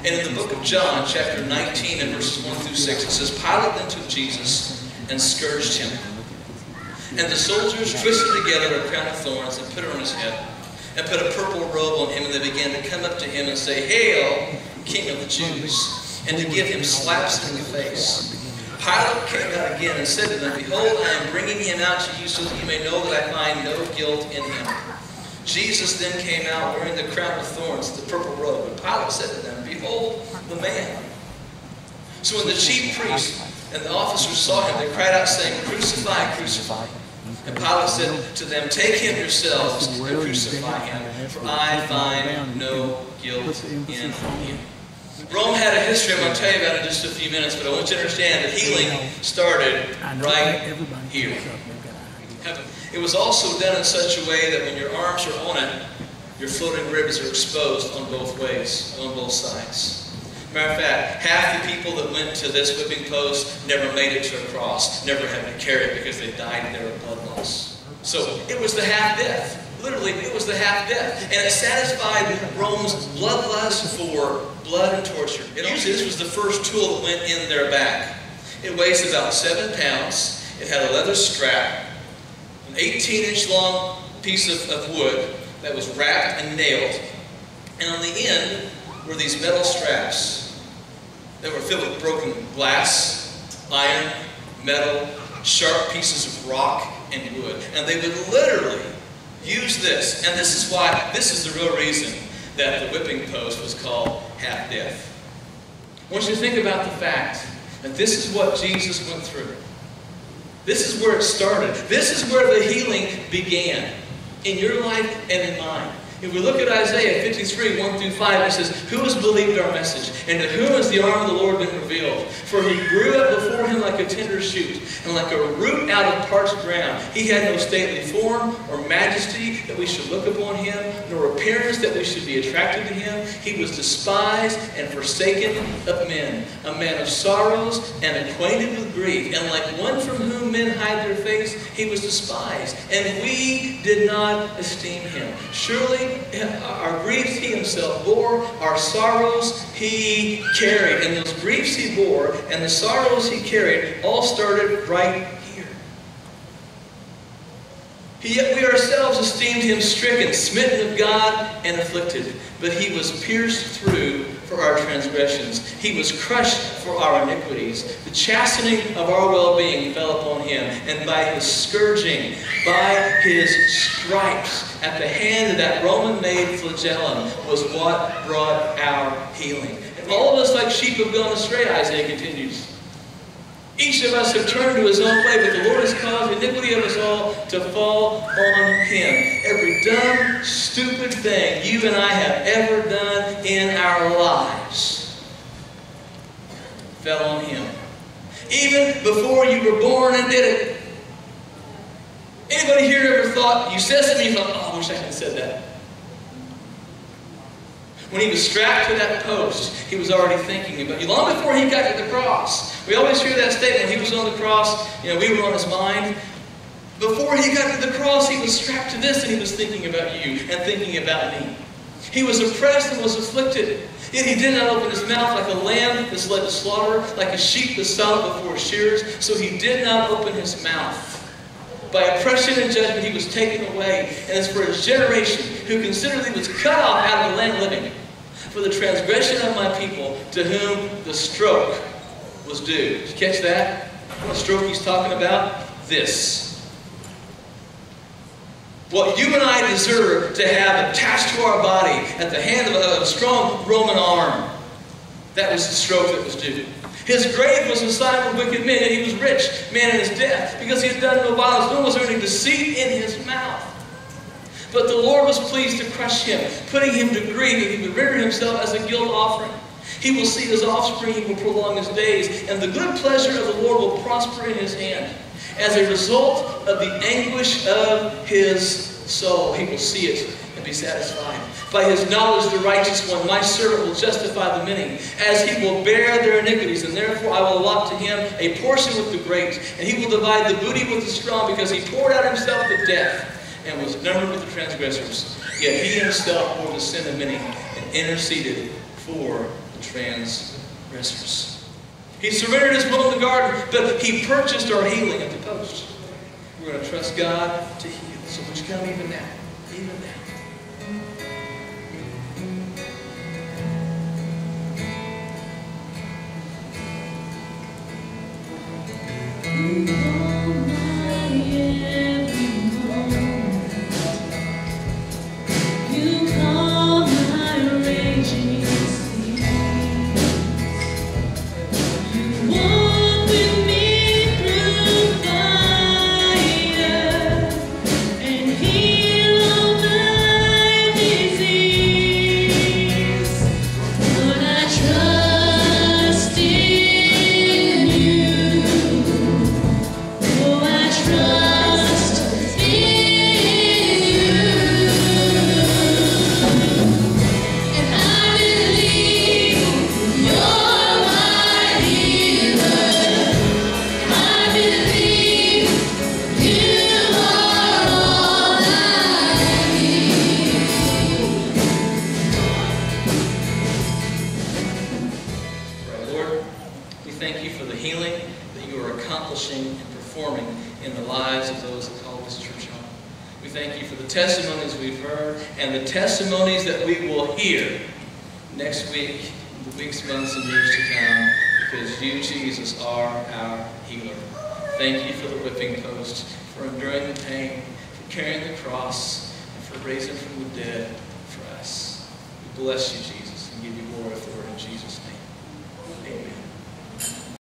And in the book of John, chapter 19 and verses 1 through 6, it says, Pilate then took Jesus and scourged him. And the soldiers twisted together a crown of thorns and put it on his head, and put a purple robe on him, and they began to come up to him and say, Hail, King of the Jews, and to give him slaps in the face. Pilate came out again and said to them, Behold, I am bringing him out to you so that you may know that I find no guilt in him. Jesus then came out wearing the crown of thorns, the purple robe. And Pilate said to them, Behold the man. So when the chief priests and the officers saw him, they cried out, saying, Crucify, crucify. And Pilate said to them, Take him yourselves and crucify him, for I find no guilt in him. Rome had a history I'm going to tell you about in just a few minutes, but I want you to understand that healing started right here. It was also done in such a way that when your arms are on it, your floating ribs are exposed on both ways, on both sides. Matter of fact, half the people that went to this whipping post never made it to a cross, never had to carry it because they died there of blood loss. So it was the half-death. Literally, it was the half-death. And it satisfied Rome's bloodlust for blood and torture. This was the first tool that went in their back. It weighs about 7 pounds. It had a leather strap, an 18-inch long piece of wood that was wrapped and nailed. And on the end were these metal straps that were filled with broken glass, iron, metal, sharp pieces of rock and wood. And they would literally use this. And this is the real reason that the whipping post was called half-death. I want you to think about the fact that this is what Jesus went through. This is where it started. This is where the healing began in your life and in mine. If we look at Isaiah 53, 1 through 5, it says, Who has believed our message? And to whom has the arm of the Lord been revealed? For he grew up before him like a tender shoot, and like a root out of parched ground. He had no stately form or majesty that we should look upon him, nor appearance that we should be attracted to him. He was despised and forsaken of men, a man of sorrows and acquainted with grief. And like one from whom men hide their face, he was despised, and we did not esteem him. Surely our griefs he himself bore, our sorrows he carried. And those griefs he bore and the sorrows he carried all started right here. Yet we ourselves esteemed him stricken, smitten of God, and afflicted. But he was pierced through for our transgressions. He was crushed for our iniquities. The chastening of our well-being fell upon him, and by his scourging, by his stripes, at the hand of that Roman-made flagellum was what brought our healing. And all of us like sheep have gone astray, Isaiah continues. Each of us have turned to his own way, but the Lord has caused the iniquity of us all to fall on him. Every dumb, stupid thing you and I have ever done in our lives fell on him. Even before you were born and did it. Anybody here ever thought, you said something, you thought, oh, I wish I could have said that. When he was strapped to that post, he was already thinking about you. Long before he got to the cross. We always hear that statement, he was on the cross, we were on his mind. Before he got to the cross, he was strapped to this and he was thinking about you and thinking about me. He was oppressed and was afflicted. Yet he did not open his mouth like a lamb that's led to slaughter, like a sheep that's silent before shears. So he did not open his mouth. By oppression and judgment he was taken away. And as for his generation, who considered he was cut off out of the land living, for the transgression of my people, to whom the stroke was due. Did you catch that? What stroke he's talking about? This. What you and I deserve to have attached to our body at the hand of a strong Roman arm, that was the stroke that was due. His grave was assigned with wicked men, and he was rich, man in his death, because he had done no violence, nor was there any deceit in his mouth. But the Lord was pleased to crush him, putting him to grief, and he would render himself as a guilt offering. He will see his offspring, he will prolong his days, and the good pleasure of the Lord will prosper in his hand. As a result of the anguish of his soul, he will see it and be satisfied. By his knowledge, the righteous one, my servant, will justify the many, as he will bear their iniquities, and therefore I will allot to him a portion with the great, and he will divide the booty with the strong, because he poured out himself to death, and was numbered with the transgressors. Yet he himself bore the sin of many, and interceded for the transgressors. He surrendered his will in the garden, but he purchased our healing at the post. We're going to trust God to heal. So would you come even now? Even now. Testimonies we've heard and the testimonies that we will hear next week, the weeks, months, and years to come, because you, Jesus, are our healer. Thank you for the whipping post, for enduring the pain, for carrying the cross, and for raising from the dead for us. We bless you, Jesus, and give you glory for it in Jesus' name. Amen.